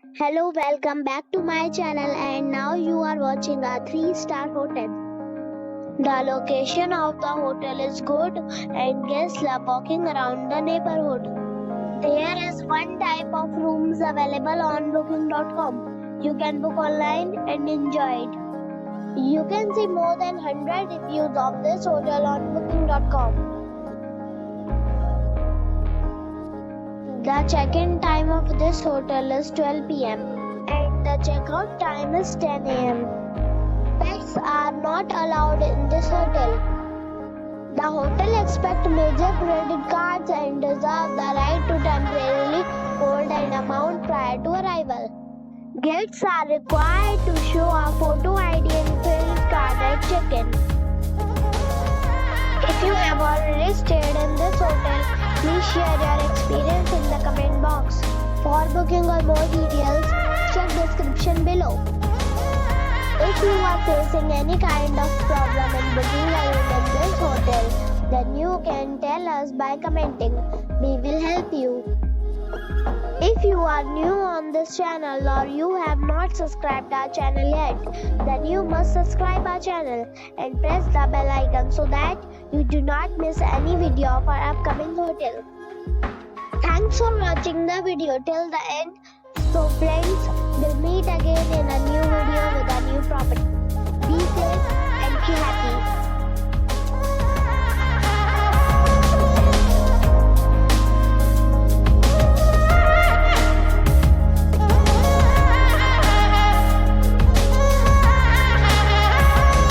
Hello, welcome back to my channel, and now you are watching a 3-star hotel. The location of the hotel is good and guests love walking around the neighborhood. There is one type of rooms available on booking.com. You can book online and enjoy it. You can see more than 100 reviews of this hotel on booking.com. The check-in time of this hotel is 12 p.m. and the check-out time is 10 a.m. Pets are not allowed in this hotel. The hotel accepts major credit cards and reserves the right to temporarily hold an amount prior to arrival. Guests are required to show a photo ID and credit card at check-in. If you have already stayed in this hotel, please share your experience in the comment box. For booking or more details, check description below. If you are facing any kind of problem in booking a room in this hotel, then you can tell us by commenting. We will help you. If you are new on this channel or you have not subscribed our channel yet, then you must subscribe our channel and press the bell icon so that you do not miss any video of our upcoming hotel. Thanks for watching the video till the end. So friends, we'll meet again in a new video with a new property. Be safe and be happy.